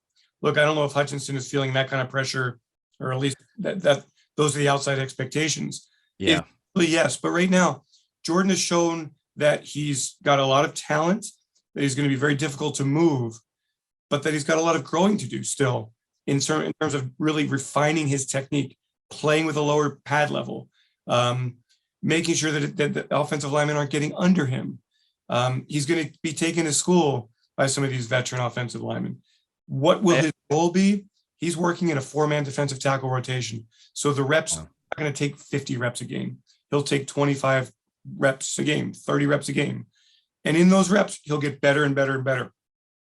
don't know if Hutchinson is feeling that kind of pressure, or at least that those are the outside expectations. Yeah. Yes. But right now, Jordan has shown that he's got a lot of talent, that he's going to be very difficult to move, but that he's got a lot of growing to do still in terms of really refining his technique, playing with a lower pad level, making sure that the offensive linemen aren't getting under him. He's going to be taken to school by some of these veteran offensive linemen. What will his role be? He's working in a 4-man defensive tackle rotation. So the reps are not going to take 50 reps a game. He'll take 25 reps a game, 30 reps a game. And in those reps, he'll get better and better and better.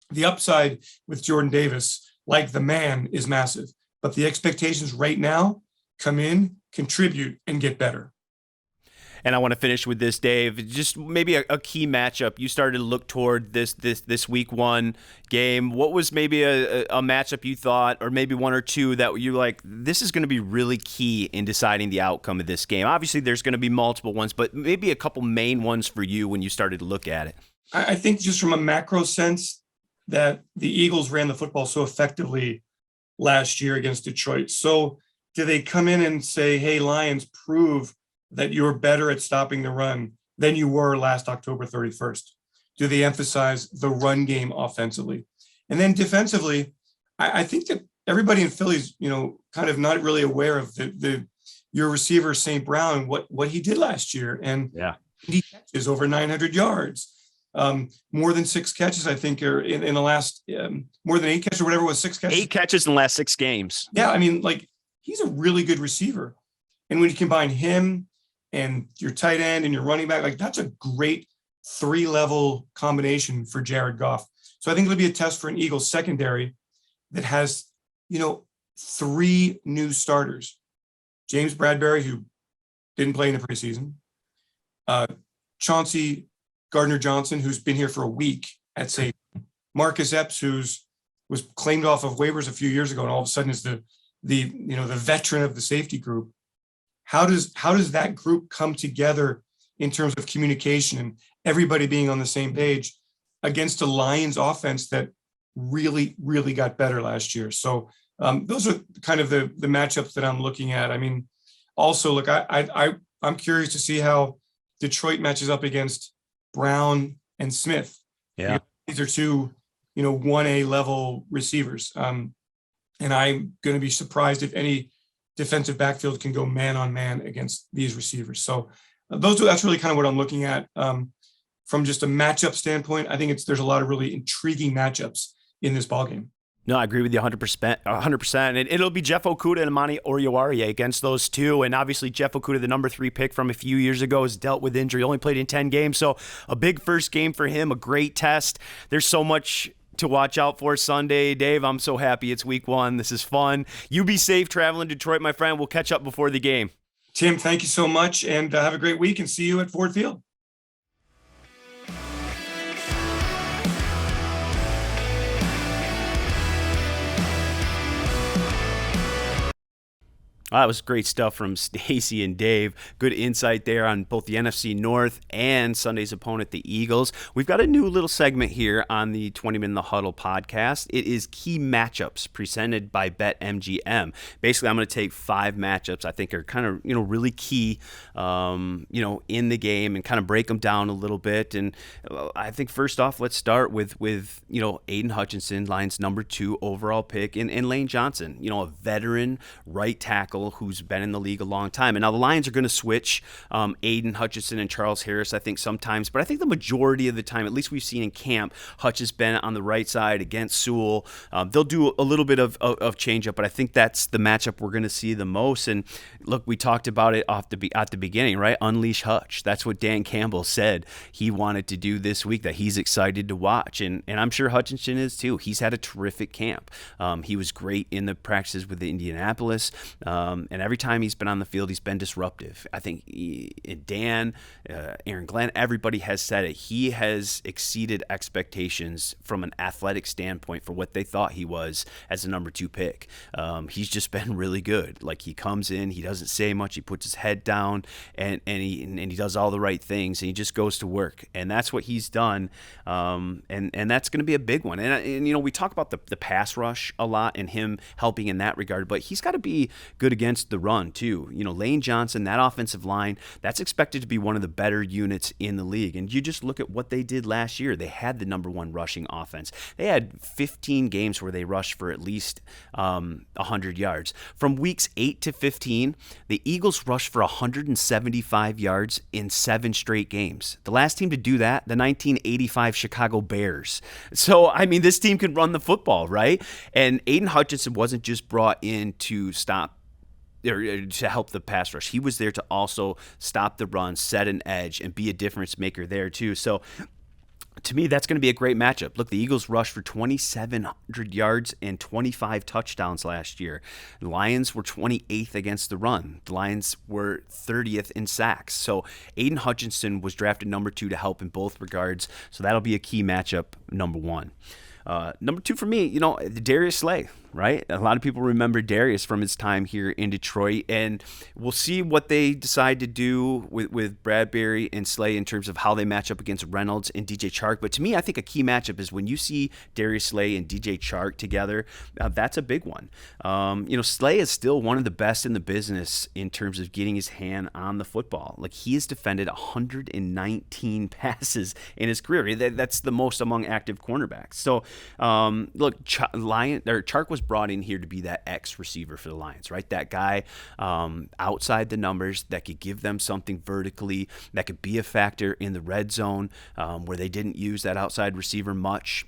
The upside with Jordan Davis, like the man, is massive. But the expectations right now, come in, contribute, and get better. And I want to finish with this, Dave. Just maybe a key matchup. You started to look toward this week 1 game. What was maybe a matchup you thought, or maybe 1 or 2 that you're like, this is going to be really key in deciding the outcome of this game? Obviously, there's going to be multiple ones, but maybe a couple main ones for you when you started to look at it. I think just from a macro sense, that the Eagles ran the football so effectively last year against Detroit. So do they come in and say, hey, Lions, prove that you're better at stopping the run than you were last October 31st? Do they emphasize the run game offensively? And then defensively, I think that everybody in Philly's, kind of not really aware of your receiver, St. Brown, what he did last year. And he catches over 900 yards, more than 6 catches, I think, or in the last, more than 8 catches or whatever it was, 6 catches. 8 catches in the last 6 games. Yeah, he's a really good receiver. And when you combine him and your tight end and your running back, like that's a great 3-level combination for Jared Goff. So I think it'll be a test for an Eagles secondary that has, 3 new starters. James Bradbury, who didn't play in the preseason. Chauncey Gardner-Johnson, who's been here for a week at safety. Marcus Epps, was claimed off of waivers a few years ago, and all of a sudden is the veteran of the safety group. How does that group come together in terms of communication and everybody being on the same page against a Lions offense that really, really got better last year? So those are kind of the matchups that I'm looking at. I mean, also, look, I'm curious to see how Detroit matches up against Brown and Smith. Yeah, these are 2, 1A level receivers. And I'm going to be surprised if any defensive backfield can go man on man against these receivers. So that's really kind of what I'm looking at from just a matchup standpoint. I think there's a lot of really intriguing matchups in this ballgame. No, I agree with you 100%. 100%. And it'll be Jeff Okudah and Amani Oruwariye against those two. And obviously, Jeff Okudah, the number 3 pick from a few years ago, has dealt with injury, only played in 10 games. So a big first game for him, a great test. There's so much to watch out for Sunday. Dave, I'm so happy it's week 1. This is fun. You be safe traveling to Detroit, my friend. We'll catch up before the game. Tim, thank you so much. And have a great week and see you at Ford Field. That was great stuff from Stacey and Dave. Good insight there on both the NFC North and Sunday's opponent, the Eagles. We've got a new little segment here on the Twentyman the Huddle podcast. It is key matchups presented by BetMGM. Basically, I'm going to take 5 matchups I think are kind of, really key, in the game and kind of break them down a little bit. And I think first off, let's start with Aiden Hutchinson, Lions number 2 overall pick, and Lane Johnson, a veteran right tackle who's been in the league a long time. And now the Lions are going to switch Aiden Hutchinson and Charles Harris, I think, sometimes. But I think the majority of the time, at least we've seen in camp, Hutch has been on the right side against Sewell. They'll do a little bit of change up, but I think that's the matchup we're going to see the most. And look, we talked about it at the beginning, right? Unleash Hutch. That's what Dan Campbell said he wanted to do this week, that he's excited to watch. And I'm sure Hutchinson is too. He's had a terrific camp. He was great in the practices with Indianapolis. And every time he's been on the field, he's been disruptive. I think Dan, Aaron Glenn, everybody has said it. He has exceeded expectations from an athletic standpoint for what they thought he was as a number 2 pick. He's just been really good. Like, he comes in, he doesn't say much, he puts his head down, and he does all the right things, and he just goes to work. And that's what he's done. And that's going to be a big one. And we talk about the pass rush a lot and him helping in that regard, but he's got to be good against the run too. Lane Johnson, that offensive line, that's expected to be one of the better units in the league. And you just look at what they did last year. They had the number 1 rushing offense. They had 15 games where they rushed for at least 100 yards. From weeks 8 to 15, the Eagles rushed for 175 yards in 7 straight games. The last team to do that, the 1985 Chicago Bears. So, this team can run the football, right? And Aiden Hutchinson wasn't just brought in to stop or to help the pass rush. He was there to also stop the run, set an edge, and be a difference maker there too. So to me, that's going to be a great matchup. Look, the Eagles rushed for 2,700 yards and 25 touchdowns last year. The Lions were 28th against the run. The Lions were 30th in sacks. So Aiden Hutchinson was drafted number 2 to help in both regards. So that'll be a key matchup, number 1. Number 2 for me, Darius Slay, right? A lot of people remember Darius from his time here in Detroit, and we'll see what they decide to do with Bradbury and Slay in terms of how they match up against Reynolds and DJ Chark. But to me, I think a key matchup is when you see Darius Slay and DJ Chark together. That's a big one. Slay is still one of the best in the business in terms of getting his hand on the football. Like, he has defended 119 passes in his career. That's the most among active cornerbacks. So, look, Chark was brought in here to be that X receiver for the Lions, right? That guy outside the numbers that could give them something vertically, that could be a factor in the red zone where they didn't use that outside receiver much.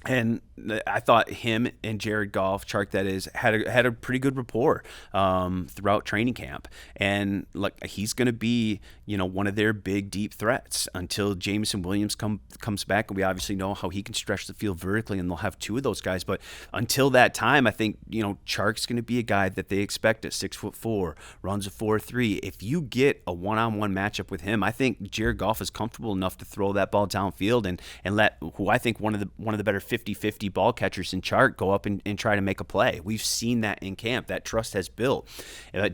And I thought him and Jared Goff, Chark that is, had a pretty good rapport throughout training camp. And like he's going to be, one of their big deep threats until Jameson Williams comes back. And we obviously know how he can stretch the field vertically, and they'll have two of those guys. But until that time, I think Chark's going to be a guy that they expect at 6'4", runs a 4.3. If you get a one-on-one matchup with him, I think Jared Goff is comfortable enough to throw that ball downfield and let who I think one of the better 50-50 ball catchers in Chark go up and try to make a play. We've seen that in camp. That trust has built.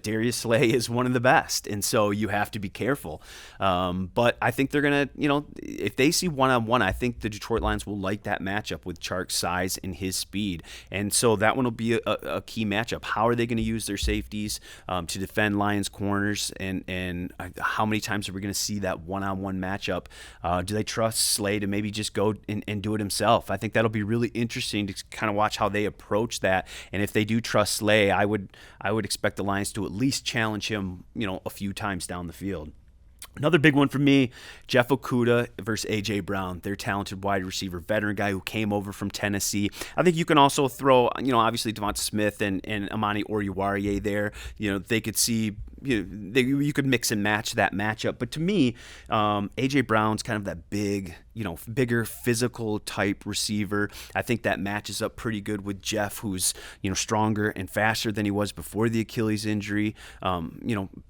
Darius Slay is one of the best, and so you have to be careful. But I think they're going to, if they see one-on-one, I think the Detroit Lions will like that matchup with Chark's size and his speed. And so that one will be a key matchup. How are they going to use their safeties to defend Lions corners, and how many times are we going to see that one-on-one matchup? Do they trust Slay to maybe just go and do it himself? I think that'll be really interesting to kind of watch how they approach that. And if they do trust Slay, I would expect the Lions to at least challenge him, a few times down the field. Another big one for me, Jeff Okudah versus A.J. Brown, their talented wide receiver, veteran guy who came over from Tennessee. I think you can also throw, obviously DeVonta Smith and Amani Oruwariye there. They could see, you could mix and match that matchup. But to me, A.J. Brown's kind of that bigger physical type receiver. I think that matches up pretty good with Jeff, who's, stronger and faster than he was before the Achilles injury,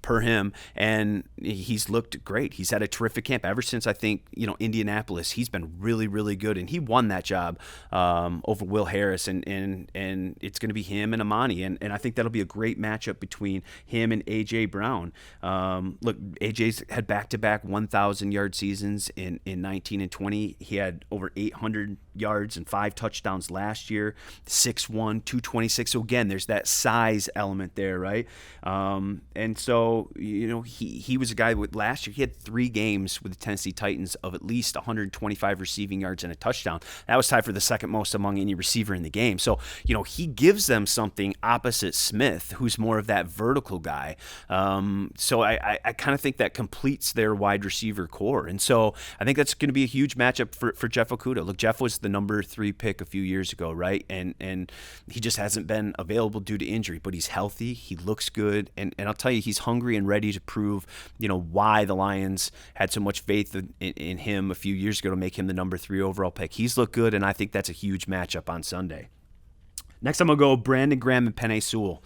per him. And he's looked great. He's had a terrific camp ever since, I think, Indianapolis. He's been really, really good. And he won that job over Will Harris. And it's going to be him and Amani. And I think that'll be a great matchup between him and A.J. Brown. Look, A.J.'s had back-to-back 1,000-yard seasons in 19 and 20. He had over 800 yards and 5 touchdowns last year, 6'1", 226. So again, there's that size element there, right? And so, he was a guy with last year, he had 3 games with the Tennessee Titans of at least 125 receiving yards and a touchdown. That was tied for the second most among any receiver in the game. So, he gives them something opposite Smith, who's more of that vertical guy. So I kind of think that completes their wide receiver core. And so I think that's going to be a huge matchup for Jeff Okudah. Look, Jeff was the number 3 pick a few years ago, right? And he just hasn't been available due to injury, but he's healthy. He looks good. And I'll tell you, he's hungry and ready to prove, why the Lions had so much faith in him a few years ago to make him the number 3 overall pick. He's looked good, and I think that's a huge matchup on Sunday. Next, I'm going to go Brandon Graham and Penei Sewell.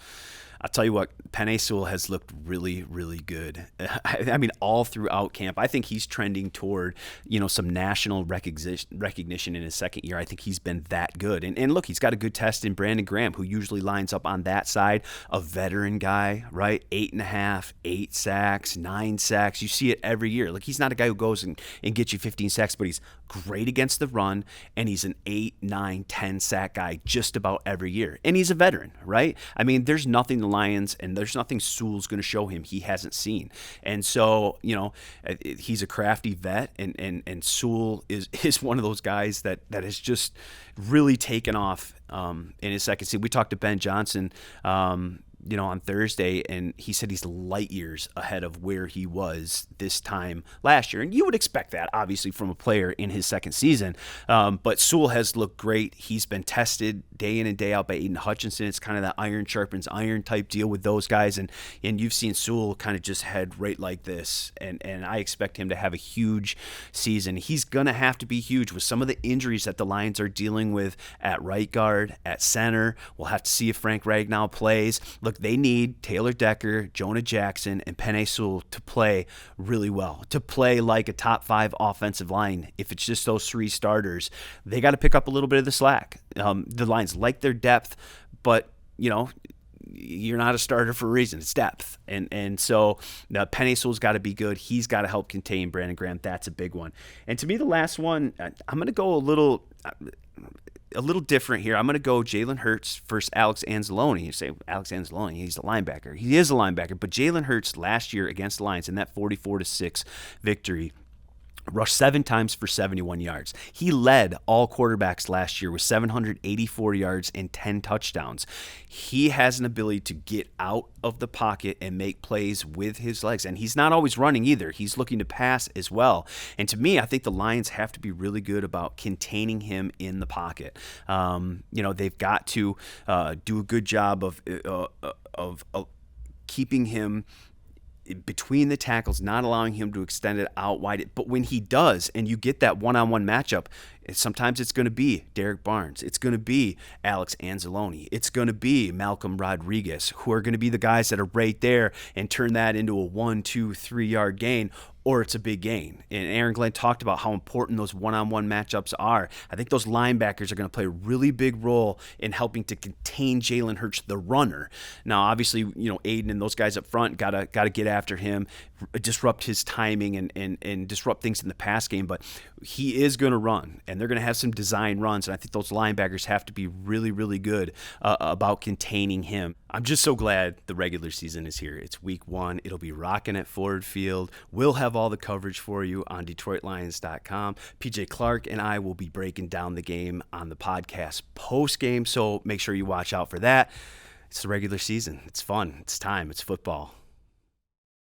I'll tell you what, Penei Sewell has looked really, really good. I mean, all throughout camp. I think he's trending toward, some national recognition in his second year. I think he's been that good. And look, he's got a good test in Brandon Graham, who usually lines up on that side. A veteran guy, right? 8.5, 8 sacks, 9 sacks. You see it every year. Like, he's not a guy who goes and gets you 15 sacks, but he's great against the run, and he's an 8, 9, 10 sack guy just about every year. And he's a veteran, right? I mean, there's nothing the Lions, and there's nothing Sewell's going to show him he hasn't seen. And so, he's a crafty vet, and Sewell is one of those guys that has just really taken off in his second season. We talked to Ben Johnson on Thursday, and he said he's light years ahead of where he was this time last year. And you would expect that, obviously, from a player in his second season. But Sewell has looked great. He's been tested day in and day out by Aiden Hutchinson. It's kind of that iron sharpens iron type deal with those guys. And you've seen Sewell kind of just head right like this. And I expect him to have a huge season. He's going to have to be huge with some of the injuries that the Lions are dealing with at right guard, at center. We'll have to see if Frank Ragnow plays. Look, they need Taylor Decker, Jonah Jackson, and Penei Sewell to play really well, to play like a top 5 offensive line. If it's just those 3 starters, they got to pick up a little bit of the slack. The Lions like their depth, but, you're not a starter for a reason. It's depth. And so Penei Sewell's got to be good. He's got to help contain Brandon Graham. That's a big one. And to me, the last one, I'm going to go a little different here. I'm going to go Jalen Hurts versus Alex Anzalone. You say, Alex Anzalone, he's a linebacker. He is a linebacker. But Jalen Hurts last year against the Lions in that 44-6 victory rushed 7 times for 71 yards. He led all quarterbacks last year with 784 yards and 10 touchdowns. He has an ability to get out of the pocket and make plays with his legs. And he's not always running either. He's looking to pass as well. And to me, I think the Lions have to be really good about containing him in the pocket. They've got to do a good job of keeping him between the tackles, not allowing him to extend it out wide. But when he does, and you get that one-on-one matchup, sometimes it's going to be Derek Barnes. It's going to be Alex Anzalone. It's going to be Malcolm Rodriguez, who are going to be the guys that are right there and turn that into a 1, 2, 3 yard gain, or it's a big gain. And Aaron Glenn talked about how important those one-on-one matchups are. I think those linebackers are going to play a really big role in helping to contain Jalen Hurts, the runner. Now, obviously, Aiden and those guys up front got to get after him, disrupt his timing and disrupt things in the pass game. But he is going to run, and they're going to have some design runs. And I think those linebackers have to be really, really good about containing him. I'm just so glad the regular season is here. It's week 1. It'll be rocking at Ford Field. We'll have all the coverage for you on DetroitLions.com. PJ Clark and I will be breaking down the game on the podcast post-game, so make sure you watch out for that. It's the regular season. It's fun. It's time. It's football.